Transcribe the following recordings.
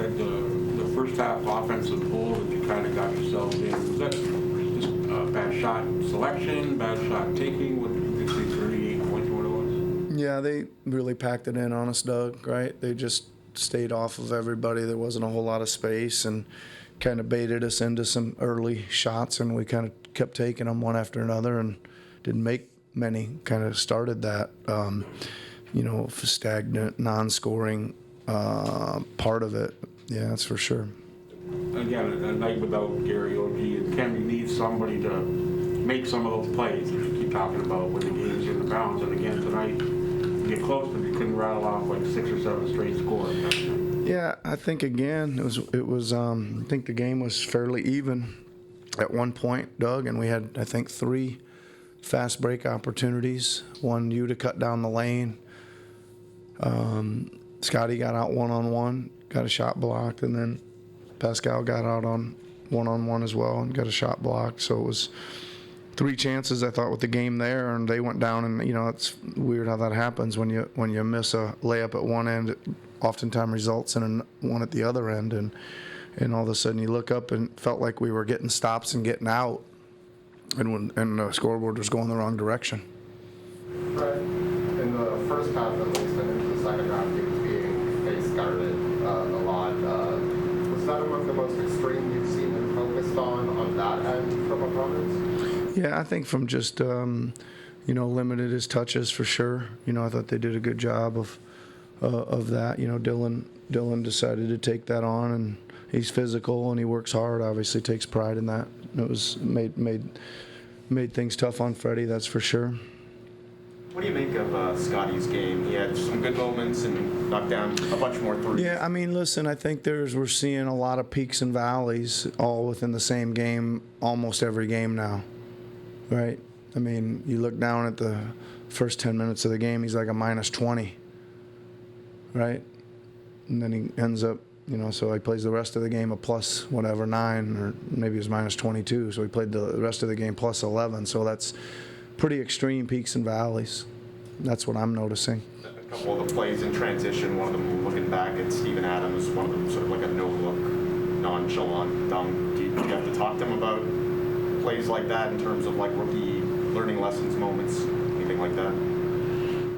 said the first half offensive hole that you kind of got yourselves in. Was that just bad shot selection, bad shot taking? What did you see, 38 points or what it was? Yeah, they really packed it in on us, Doug, right? They just stayed off of everybody. There wasn't a whole lot of space and kind of baited us into some early shots, and we kind of kept taking them one after another and didn't make many. Kind of started that, stagnant, non-scoring part of it. Yeah, that's for sure. Again, a night without Gary OG, and Ken, you need somebody to make some of those plays that you keep talking about when the game's in the balance. And again, tonight, you get close, but you couldn't rattle off like 6 or 7 straight scores. Yeah, I think again it was. I think the game was fairly even at one point, Doug, and we had I think 3 fast break opportunities. One you to cut down the lane. Scotty got out one-on-one, got a shot blocked, and then Pascal got out on one-on-one as well and got a shot blocked. So it was 3 chances I thought with the game there, and they went down. And it's weird how that happens when you miss a layup at one end. It oftentimes results in one at the other end, and all of a sudden you look up and it felt like we were getting stops and getting out, and the scoreboard was going the wrong direction. Right. In the first half, at least, and into the second half, he was being face guarded a lot. Was that among the most extreme you've seen him focused on that end from opponents? Yeah, I think from just limited his touches for sure. I thought they did a good job of that. Dylan decided to take that on, and he's physical and he works hard. Obviously, takes pride in that. It was made things tough on Freddie, that's for sure. What do you make of Scotty's game? He had some good moments and knocked down a bunch more threes. Yeah, I mean, listen, I think we're seeing a lot of peaks and valleys all within the same game, almost every game now, right? I mean, you look down at the first 10 minutes of the game, he's like a minus 20, right? And then he ends up, so he plays the rest of the game a plus whatever 9, or maybe it was minus 22. So he played the rest of the game plus 11. So that's pretty extreme peaks and valleys. That's what I'm noticing. A couple of the plays in transition, one of them looking back at Steven Adams, one of them sort of like a no-look, nonchalant dunk. Do you have to talk to him about plays like that in terms of like rookie learning lessons moments, anything like that?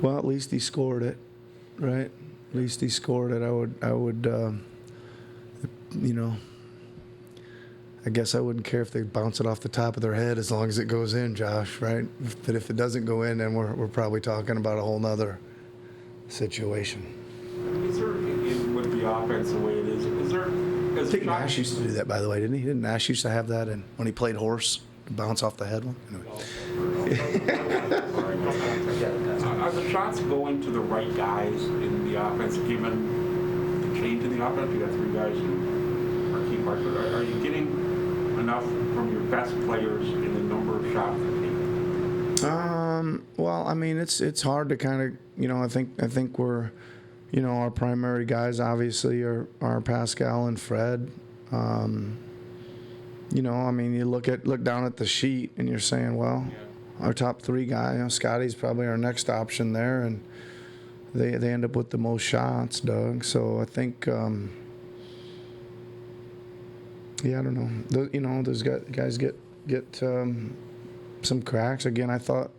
Well, at least he scored it, right? At least he scored it. I would, I guess I wouldn't care if they bounce it off the top of their head as long as it goes in, Josh, right? But if it doesn't go in, then we're probably talking about a whole nother situation. Is there, with the offense the way it is there... I think Nash used to do that, by the way, didn't he? Didn't Nash used to have that when he played horse, bounce off the head one? Anyway. Are the shots going to the right guys in the offense, given the change in the offense? You got 3 guys who are key parts. Are you getting enough from your best players in the number of shots they're taking? Well, I mean, it's hard to kind of, I think we're, our primary guys obviously are Pascal and Fred. I mean, you look down at the sheet and you're saying, well, our top 3 guys, Scotty's probably our next option there, and they end up with the most shots, Doug. So I think, I don't know. Those guys get some cracks. Again, I thought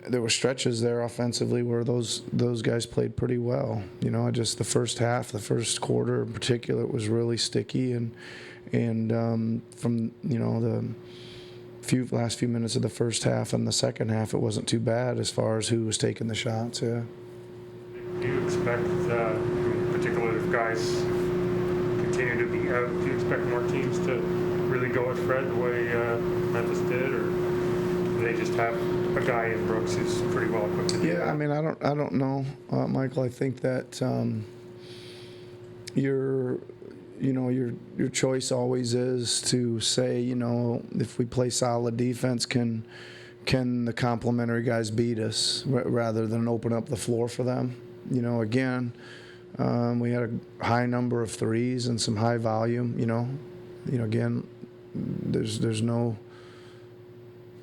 there were stretches there offensively where those guys played pretty well. Just the first half, the first quarter in particular, was really sticky, and from the last few minutes of the first half and the second half, it wasn't too bad as far as who was taking the shots. Yeah. Do you expect, in particular, if guys continue to be out, do you expect more teams to really go at Fred the way Memphis did, or do they just have a guy in Brooks who's pretty well equipped to do that? I mean, I don't know, Michael. I think that your choice always is to say, if we play solid defense, can the complementary guys beat us rather than open up the floor for them? Again, we had a high number of threes and some high volume. Again, there's no.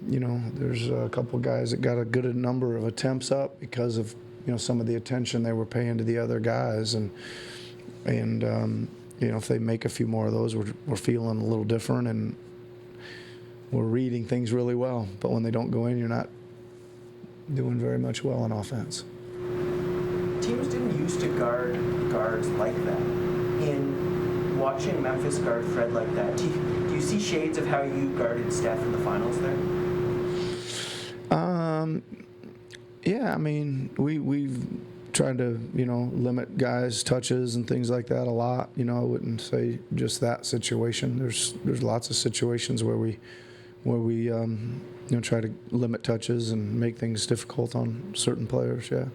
There's a couple guys that got a good number of attempts up because of some of the attention they were paying to the other guys, and And if they make a few more of those, we're feeling a little different, and we're reading things really well. But when they don't go in, you're not doing very much well on offense. Teams didn't used to guard guards like that. In watching Memphis guard Fred like that, do you see shades of how you guarded Steph in the finals there? Yeah, I mean, we've tried to, limit guys' touches and things like that a lot. I wouldn't say just that situation. There's lots of situations where we try to limit touches and make things difficult on certain players. Yeah.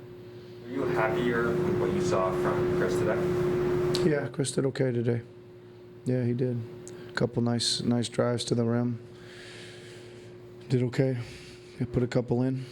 Were you happier with what you saw from Chris today? Yeah, Chris did okay today. Yeah, he did. A couple nice drives to the rim. Did okay. He put a couple in.